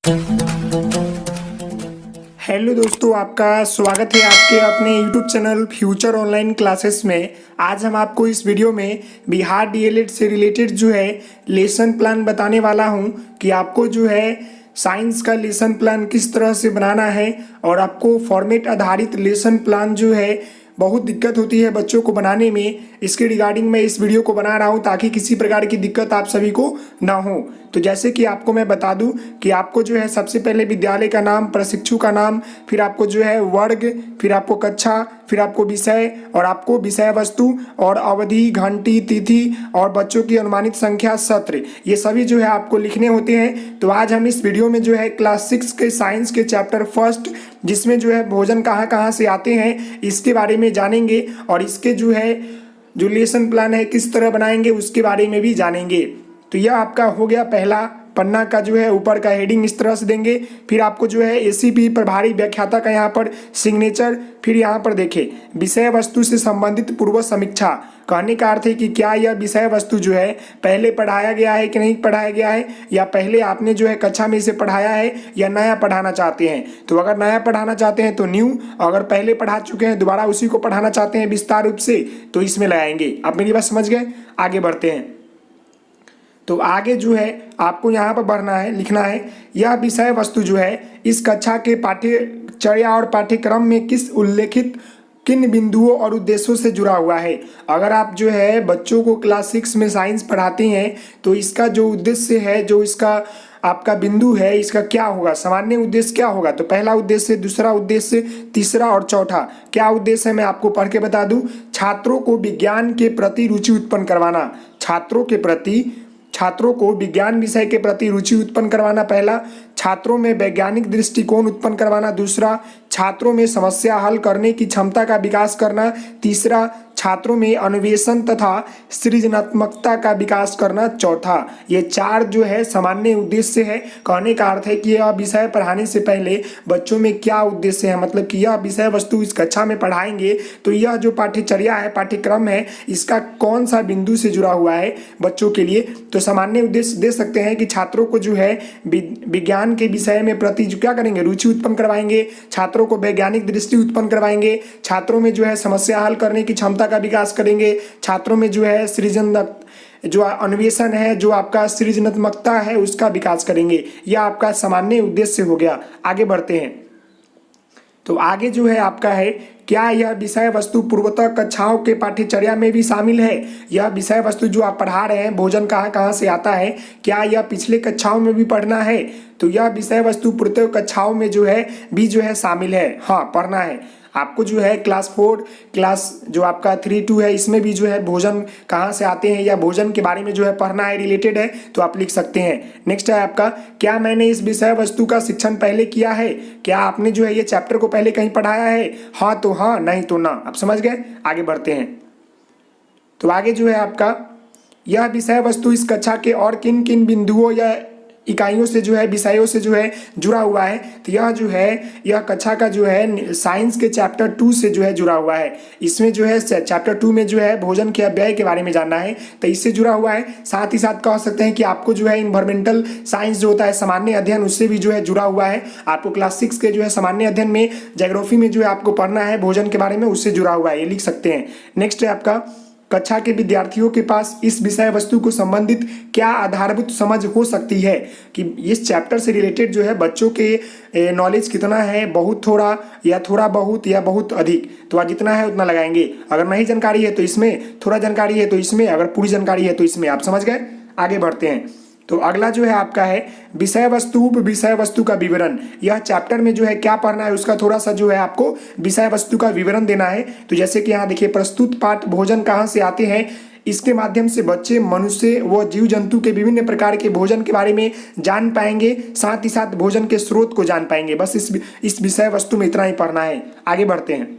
Hello दोस्तों, आपका स्वागत है आपके अपने YouTube channel future online classes में। आज हम आपको इस वीडियो में बिहार डीएलएड से रिलेटेड जो है लेसन प्लान बताने वाला हूं कि आपको जो है साइंस का लेसन प्लान किस तरह से बनाना है। और आपको फॉर्मेट आधारित लेसन प्लान जो है बहुत दिक्कत होती है बच्चों को बनाने में, इसके रिगार्डिंग मैं इस वीडियो को बना रहा हूं ताकि किसी प्रकार की दिक्कत आप सभी को ना हो। तो जैसे कि आपको मैं बता दूं कि आपको जो है सबसे पहले विद्यालय का नाम, प्रशिक्षु का नाम, फिर आपको जो है वर्ग, फिर आपको कक्षा, फिर आपको विषय और आपको विषय वस्तु और अवधि, घंटी, तिथि और बच्चों की अनुमानित संख्या, सत्र, ये सभी जो है आपको लिखने होते हैं। तो आज हम इस वीडियो में जो है क्लास 6 के साइंस के चैप्टर फर्स्ट, जिसमें जो है भोजन कहाँ कहाँ से आते हैं, इसके बारे में जानेंगे और इसके जो है जो लेसन प्लान है किस तरह बनाएंगे उसके बारे में भी जानेंगे। तो यह आपका हो गया पहला पन्ना का जो है ऊपर का हेडिंग इस तरह से देंगे। फिर आपको जो है एसीपी प्रभारी व्याख्याता का यहाँ पर सिग्नेचर, फिर यहाँ पर देखें विषय वस्तु से संबंधित पूर्व समीक्षा। कहने का अर्थ है कि क्या यह विषय वस्तु जो है पहले पढ़ाया गया है कि नहीं पढ़ाया गया है, या पहले आपने जो है कक्षा में इसे पढ़ाया है या नया पढ़ाना चाहते हैं। तो अगर नया पढ़ाना चाहते हैं तो न्यू, अगर पहले पढ़ा चुके हैं दोबारा उसी को पढ़ाना चाहते हैं विस्तार रूप से तो इसमें लगाएंगे। आप मेरी बात समझ गए? आगे बढ़ते हैं। तो आगे जो है आपको यहाँ पर बढ़ना है, लिखना है यह विषय वस्तु जो है इस कक्षा के पाठ्यचर्या और पाठ्यक्रम में किस उल्लेखित किन बिंदुओं और उद्देश्यों से जुड़ा हुआ है। अगर आप जो है बच्चों को क्लास 6 में साइंस पढ़ाते हैं तो इसका जो उद्देश्य है, जो इसका आपका बिंदु है, इसका क्या होगा, सामान्य उद्देश्य क्या होगा। तो पहला उद्देश्य, दूसरा उद्देश्य, तीसरा और चौथा क्या उद्देश्य है मैं आपको पढ़ के बता दूं। छात्रों को विज्ञान के प्रति रुचि उत्पन्न करवाना, छात्रों को विज्ञान विषय के प्रति रुचि उत्पन्न करवाना पहला, छात्रों में वैज्ञानिक दृष्टिकोण उत्पन्न करवाना दूसरा, छात्रों में समस्या हल करने की क्षमता का विकास करना तीसरा, छात्रों में अन्वेषण तथा सृजनात्मकता का विकास करना चौथा। ये चार जो है सामान्य उद्देश्य है। कहने का अर्थ है कि यह विषय पढ़ाने से पहले बच्चों में क्या उद्देश्य है, मतलब कि यह विषय वस्तु इस कक्षा में पढ़ाएंगे तो यह जो पाठ्यचर्या है, पाठ्यक्रम है, इसका कौन सा बिंदु से जुड़ा हुआ है बच्चों के लिए। तो सामान्य उद्देश्य दे सकते हैं कि छात्रों को जो है विज्ञान के विषय में प्रति जो क्या करेंगे, रुचि उत्पन्न करवाएंगे, छात्रों को वैज्ञानिक दृष्टि उत्पन्न करवाएंगे, छात्रों में जो है समस्या हल करने की क्षमता का विकास करेंगे, छात्रों में जो है जो अन्वेषण है, जो आपका सृजनात्मकता है उसका विकास करेंगे। यह आपका सामान्य उद्देश्य हो गया। आगे बढ़ते हैं। तो आगे जो है आपका है क्या यह विषय वस्तु पूर्वोत्तर कक्षाओं के पाठ्यचर्या में भी शामिल है। यह विषय वस्तु जो आप पढ़ा रहे हैं, भोजन कहाँ कहाँ से आता है, क्या यह पिछले कक्षाओं में भी पढ़ना है। तो यह विषय वस्तु पूर्वोत्तर कक्षाओं में जो है शामिल है, हाँ पढ़ना है आपको। जो है क्लास 4, क्लास जो आपका 3-2 है, इसमें भी जो है भोजन कहाँ से आते हैं या भोजन के बारे में जो है पढ़ना है, रिलेटेड है, तो आप लिख सकते हैं। नेक्स्ट है आपका क्या मैंने इस विषय वस्तु का शिक्षण पहले किया है। क्या आपने जो है ये चैप्टर को पहले कहीं पढ़ाया है, हाँ तो हाँ, नहीं तो ना। आप समझ गए? आगे बढ़ते हैं। तो आगे जो है आपका यह विषय वस्तु इस कक्षा के और किन किन बिंदुओं या इकाइयों से जो है, विषयों से जो है जुड़ा हुआ है। तो यह जो है यह कक्षा का जो है साइंस के चैप्टर 2 से जो है जुड़ा हुआ है। इसमें जो है चैप्टर 2 में जो है भोजन के अव्यय के बारे में जानना है, तो इससे जुड़ा हुआ है। साथ ही साथ कह सकते हैं कि आपको जो है इन्वायरमेंटल साइंस जो होता है, सामान्य अध्ययन, उससे भी जो है जुड़ा हुआ है। आपको क्लास 6 के जो है सामान्य अध्ययन में ज्योग्राफी में जो है आपको पढ़ना है भोजन के बारे में, उससे जुड़ा हुआ है, ये लिख सकते हैं। नेक्स्ट है आपका कक्षा के विद्यार्थियों के पास इस विषय वस्तु को संबंधित क्या आधारभूत समझ हो सकती है, कि इस चैप्टर से रिलेटेड जो है बच्चों के नॉलेज कितना है, बहुत थोड़ा या थोड़ा बहुत या बहुत अधिक। तो आज जितना है उतना लगाएंगे। अगर नहीं जानकारी है तो इसमें, थोड़ा जानकारी है तो इसमें, अगर पूरी जानकारी है तो इसमें। आप समझ गए? आगे बढ़ते हैं। तो अगला जो है आपका है विषय वस्तु का विवरण। यह चैप्टर में जो है क्या पढ़ना है उसका थोड़ा सा जो है आपको विषय वस्तु का विवरण देना है। तो जैसे कि यहाँ देखिए प्रस्तुत पाठ भोजन कहाँ से आते हैं, इसके माध्यम से बच्चे मनुष्य व जीव जंतु के विभिन्न प्रकार के भोजन के बारे में जान पाएंगे, साथ ही साथ भोजन के स्रोत को जान पाएंगे। बस इस विषय वस्तु में इतना ही पढ़ना है। आगे बढ़ते हैं।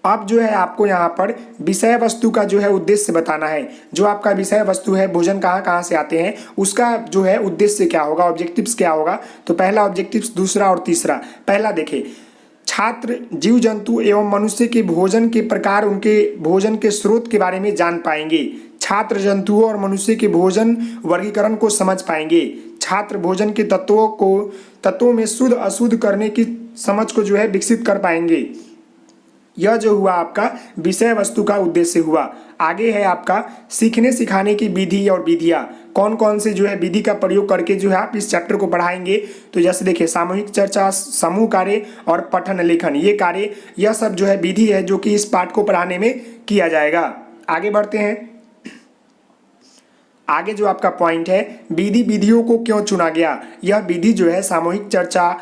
अब जो है आपको यहाँ पर विषय वस्तु का जो है उद्देश्य बताना है। जो आपका विषय वस्तु है भोजन कहाँ कहाँ से आते हैं, उसका जो है उद्देश्य क्या होगा, ऑब्जेक्टिव्स क्या होगा। तो पहला ऑब्जेक्टिव्स, दूसरा और तीसरा। पहला देखिए, छात्र जीव जंतु एवं मनुष्य के भोजन के प्रकार, उनके भोजन के स्रोत के बारे में जान पाएंगे। छात्र जंतुओं और मनुष्य के भोजन वर्गीकरण को समझ पाएंगे। छात्र भोजन के तत्वों में शुद्ध अशुद्ध करने की समझ को जो है विकसित कर पाएंगे। यह जो हुआ आपका विषय वस्तु का उद्देश्य हुआ। आगे है आपका सीखने सिखाने की विधि और विधियाँ। कौन कौन से जो है विधि का प्रयोग करके जो है आप इस चैप्टर को पढ़ाएंगे। तो जैसे देखिए सामूहिक चर्चा, समूह कार्य और पठन लेखन, ये कार्य यह सब जो है विधि है जो कि इस पाठ को पढ़ाने में किया जाएगा। आगे बढ़ते हैं। आगे जो आपका पॉइंट है विधियों को क्यों चुना गया। यह विधि जो है सामूहिक चर्चा,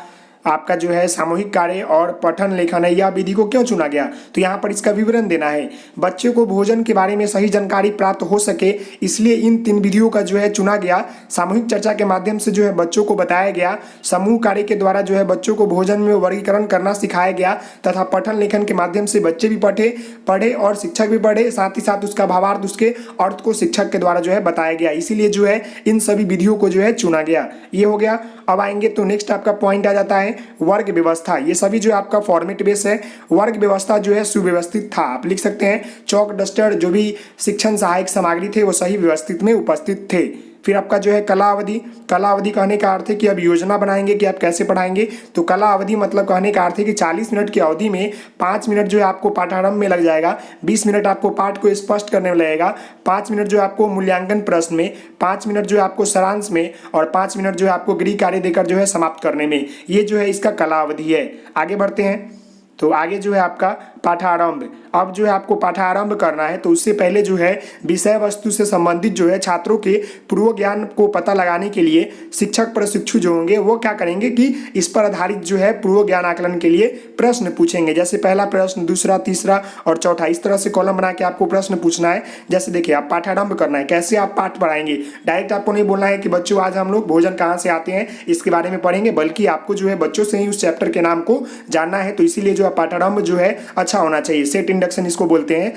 आपका जो है सामूहिक कार्य और पठन लेखन है, यह विधि को क्यों चुना गया। तो यहाँ पर इसका विवरण देना है। बच्चे को भोजन के बारे में सही जानकारी प्राप्त हो सके इसलिए इन 3 विधियों का जो है चुना गया। सामूहिक चर्चा के माध्यम से जो है बच्चों को बताया गया, समूह कार्य के द्वारा जो है बच्चों को भोजन में वर्गीकरण करना सिखाया गया तथा पठन लेखन के माध्यम से बच्चे भी पढ़े और शिक्षक भी पढ़े, साथ ही साथ उसका भावार्थ, उसके अर्थ को शिक्षक के द्वारा जो है बताया गया। इसीलिए जो है इन सभी विधियों को जो है चुना गया। ये हो गया। अब आएंगे तो नेक्स्ट आपका पॉइंट आ जाता है वर्ग व्यवस्था। ये सभी जो आपका फॉर्मेट बेस है। वर्ग व्यवस्था जो है सुव्यवस्थित था। आप लिख सकते हैं चौक डस्टर जो भी शिक्षण सहायक सामग्री थे वो सही व्यवस्थित में उपस्थित थे। फिर आपका जो है कला अवधि कहने का अर्थ है कि अब योजना बनाएंगे कि आप कैसे पढ़ाएंगे। तो कला अवधि मतलब कहने का अर्थ है कि 40 मिनट की अवधि में 5 मिनट जो है आपको पाठारंभ में लग जाएगा, 20 मिनट आपको पाठ को स्पष्ट करने में लगेगा, 5 मिनट जो है आपको मूल्यांकन प्रश्न में, 5 मिनट जो है आपको सारांश में और 5 मिनट जो है आपको गृह कार्य देकर जो है समाप्त करने में। ये जो है इसका कला अवधि है। आगे बढ़ते हैं। तो आगे जो है आपका पाठारंभ। अब जो है आपको पाठारंभ करना है तो उससे पहले जो है विषय वस्तु से संबंधित जो है छात्रों के पूर्व ज्ञान को पता लगाने के लिए शिक्षक प्रशिक्षु जो होंगे वो क्या करेंगे कि इस पर आधारित जो है पूर्व ज्ञान आकलन के लिए प्रश्न पूछेंगे। जैसे पहला प्रश्न, दूसरा, तीसरा और चौथा, इस तरह से कॉलम बना के आपको प्रश्न पूछना है। जैसे देखिए आप पाठारंभ करना है, कैसे आप पाठ पढ़ाएंगे। डायरेक्ट आपको नहीं बोलना है कि बच्चों आज हम लोग भोजन कहाँ से आते हैं इसके बारे में पढ़ेंगे, बल्कि आपको जो है बच्चों से ही उस चैप्टर के नाम को जानना है। तो इसीलिए जो है पाठारंभ जो है अच्छा होना चाहिए। सेट इंडक्शन इसको बोलते हैं।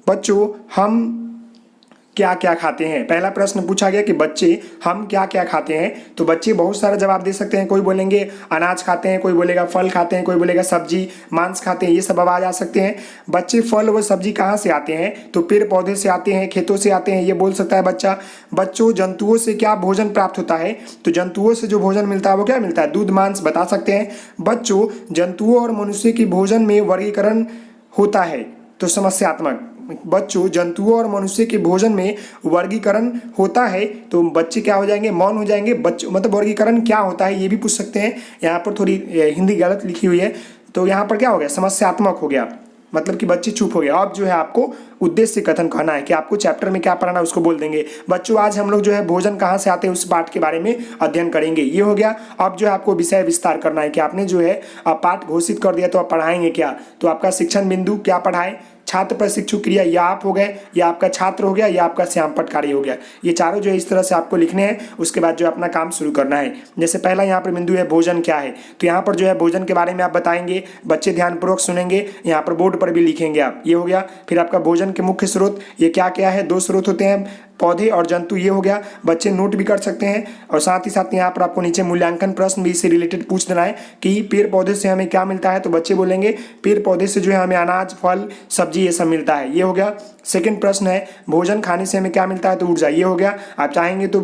बच्चों हम क्या क्या खाते हैं। पहला प्रश्न पूछा गया कि बच्चे हम क्या क्या खाते हैं। तो बच्चे बहुत सारा जवाब दे सकते हैं। कोई बोलेंगे अनाज खाते हैं, कोई बोलेगा फल खाते हैं, कोई बोलेगा सब्जी मांस खाते हैं। ये सब आवाज आ सकते हैं। बच्चे फल व सब्जी कहाँ से आते हैं। तो पेड़ पौधे से आते हैं, खेतों से आते हैं, ये बोल सकता है बच्चा। बच्चों जंतुओं से क्या भोजन प्राप्त होता है। तो जंतुओं से जो भोजन मिलता है वो क्या मिलता है, दूध मांस, बता सकते हैं। बच्चों जंतुओं और मनुष्य की भोजन में वर्गीकरण होता है। तो समस्यात्मक। बच्चों जंतुओं और मनुष्य के भोजन में वर्गीकरण होता है। तो बच्चे क्या हो जाएंगे, मौन हो जाएंगे। बच्चों मतलब वर्गीकरण क्या होता है ये भी पूछ सकते हैं। यहाँ पर थोड़ी हिंदी गलत लिखी हुई है तो यहाँ पर क्या हो गया, समस्यात्मक हो गया, मतलब कि बच्चे चुप हो गए। अब जो है आपको उद्देश्य कथन कहना है कि आपको चैप्टर में क्या पढ़ाना है उसको बोल देंगे। बच्चों आज हम लोग जो है भोजन कहाँ से आते हैं उस पाठ के बारे में अध्ययन करेंगे। ये हो गया। अब जो है आपको विषय विस्तार करना है कि आपने जो है पाठ घोषित कर दिया तो आप पढ़ाएंगे क्या। तो आपका शिक्षण बिंदु क्या पढ़ाए, छात्र प्रशिक्षु क्रिया, या आप हो गए, या आपका छात्र हो गया, या आपका श्यामपट्ट कार्य हो गया। ये चारों जो है इस तरह से आपको लिखने हैं। उसके बाद जो अपना काम शुरू करना है। जैसे पहला यहाँ पर बिंदु है भोजन क्या है। तो यहाँ पर जो है भोजन के बारे में आप बताएंगे, बच्चे ध्यानपूर्वक सुनेंगे, यहाँ पर बोर्ड पर भी लिखेंगे आप। ये हो गया। फिर आपका भोजन के मुख्य स्रोत ये क्या क्या है, 2 स्रोत होते हैं, पौधे और जंतु। ये हो गया। बच्चे नोट भी कर सकते हैं। और साथ ही साथ यहाँ पर आपको नीचे मूल्यांकन प्रश्न भी इससे रिलेटेड पूछ देना है कि पेड़ पौधे से हमें क्या मिलता है। तो बच्चे बोलेंगे पेड़ पौधे से जो है हमें अनाज, फल, सब्जी ये सब मिलता है। ये हो गया। सेकंड प्रश्न है भोजन खाने से हमें क्या मिलता है। तो ऊर्जा। ये हो गया। आप चाहेंगे तो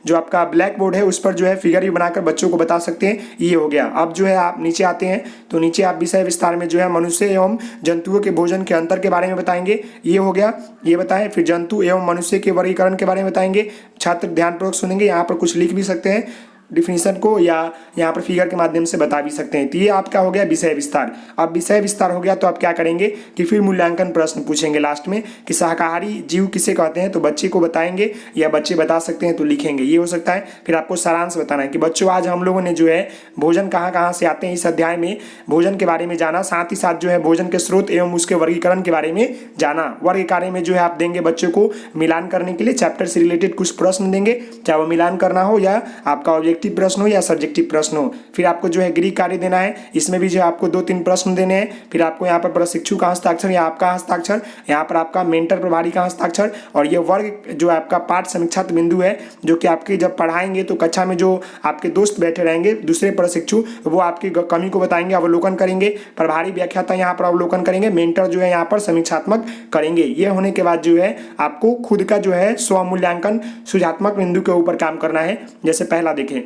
जो आपका ब्लैक बोर्ड है उस पर जो है फिगर भी बनाकर बच्चों को बता सकते हैं। ये हो गया। अब जो है आप नीचे आते हैं तो नीचे आप विषय विस्तार में जो है मनुष्य एवं जंतुओं के भोजन के अंतर के बारे में बताएंगे। ये हो गया। ये बताएं। फिर जंतु एवं मनुष्य के वर्गीकरण के बारे में बताएंगे। छात्र ध्यानपूर्वक सुनेंगे। यहाँ पर कुछ लिख भी सकते हैं डिफिनीशन को, या यहाँ पर फिगर के माध्यम से बता भी सकते हैं। तो ये आपका हो गया विषय विस्तार। अब विषय विस्तार हो गया तो आप क्या करेंगे कि फिर मूल्यांकन प्रश्न पूछेंगे लास्ट में कि शाकाहारी जीव किसे कहते हैं। तो बच्चे को बताएंगे या बच्चे बता सकते हैं तो लिखेंगे। ये हो सकता है। फिर आपको सारांश बताना है कि बच्चों आज हम लोगों ने जो है भोजन कहाँ कहाँ से आते हैं इस अध्याय में भोजन के बारे में जाना, साथ ही साथ जो है भोजन के स्रोत एवं उसके वर्गीकरण के बारे में जाना। वर्ग कार्य में जो है आप देंगे बच्चों को मिलान करने के लिए चैप्टर से रिलेटेड कुछ प्रश्न देंगे, चाहे वो मिलान करना हो या आपका ऑब्जेक्टिव ऑब्जेक्टिव प्रश्न हो या सब्जेक्टिव प्रश्न हो। फिर आपको जो है गृह कार्य देना है, इसमें भी जो है आपको 2-3 प्रश्न देने हैं। फिर आपको यहाँ पर प्रशिक्षु का हस्ताक्षर या आपका हस्ताक्षर, यहाँ पर आपका मेंटर प्रभारी का हस्ताक्षर, और ये वर्ग जो आपका पाठ समीक्षा बिंदु है जो कि आपके जब पढ़ाएंगे तो कक्षा में जो आपके दोस्त बैठे रहेंगे दूसरे प्रशिक्षु, वो आपकी कमी को बताएंगे, अवलोकन करेंगे। प्रभारी व्याख्याता यहाँ पर अवलोकन करेंगे, मेंटर जो है यहाँ पर समीक्षात्मक करेंगे। ये होने के बाद जो है आपको खुद का जो है स्वमूल्यांकन सुझात्मक बिंदु के ऊपर काम करना है। जैसे पहला देखें,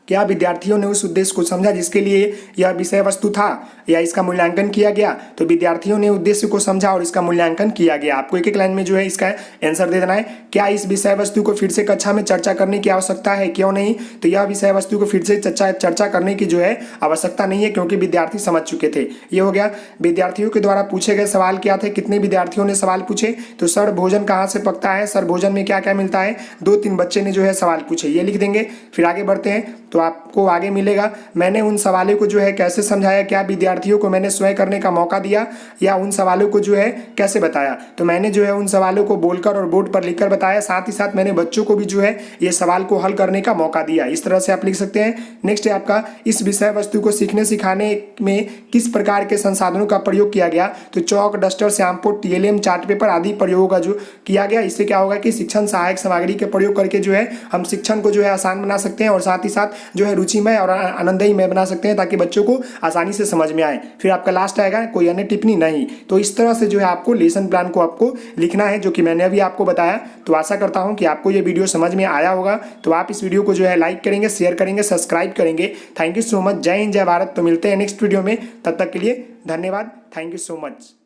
क्या विद्यार्थियों ने उस उद्देश्य को समझा जिसके लिए यह विषय वस्तु था या इसका मूल्यांकन किया गया। तो विद्यार्थियों ने उद्देश्य को समझा और इसका मूल्यांकन किया गया। आपको एक एक लाइन में जो है इसका आंसर दे देना है। क्या इस विषय वस्तु को फिर से कक्षा में चर्चा करने की आवश्यकता है, क्यों नहीं। तो यह विषय वस्तु को फिर से चर्चा करने की जो है आवश्यकता नहीं है क्योंकि विद्यार्थी समझ चुके थे। ये हो गया। विद्यार्थियों के द्वारा पूछे गए सवाल क्या थे, कितने विद्यार्थियों ने सवाल पूछे। तो सर भोजन कहाँ से पकता है, सर भोजन में क्या क्या मिलता है। 2-3 बच्चे ने जो है सवाल पूछे, ये लिख देंगे। फिर आगे बढ़ते हैं तो आपको आगे मिलेगा, मैंने उन सवालों को जो है कैसे समझाया, क्या विद्यार्थियों को मैंने स्वयं करने का मौका दिया या उन सवालों को जो है कैसे बताया। तो मैंने जो है उन सवालों को बोलकर और बोर्ड पर लिखकर बताया, साथ ही साथ मैंने बच्चों को भी जो है ये सवाल को हल करने का मौका दिया। इस तरह से आप लिख सकते हैं। नेक्स्ट है आपका, इस विषय वस्तु को सीखने सिखाने में किस प्रकार के संसाधनों का प्रयोग किया गया। तो चौक, डस्टर, श्यामपुट, TLM, चार्ट पेपर आदि प्रयोग का जो किया गया। इससे क्या होगा कि शिक्षण सहायक सामग्री के प्रयोग करके जो है हम शिक्षण को जो है आसान बना सकते हैं और साथ ही साथ जो है रुचिमय और आनंदमय बना सकते हैं ताकि बच्चों को आसानी से समझ में आए। फिर आपका लास्ट आएगा कोई अन्य टिप्पणी नहीं। तो इस तरह से जो है आपको लेसन प्लान को आपको लिखना है जो कि मैंने अभी आपको बताया। तो आशा करता हूं कि आपको ये वीडियो समझ में आया होगा। तो आप इस वीडियो को जो है लाइक करेंगे, शेयर करेंगे, सब्सक्राइब करेंगे। Thank you so much. जय हिंद, जय भारत। तो मिलते हैं नेक्स्ट वीडियो में, तब तक के लिए धन्यवाद। Thank you so much.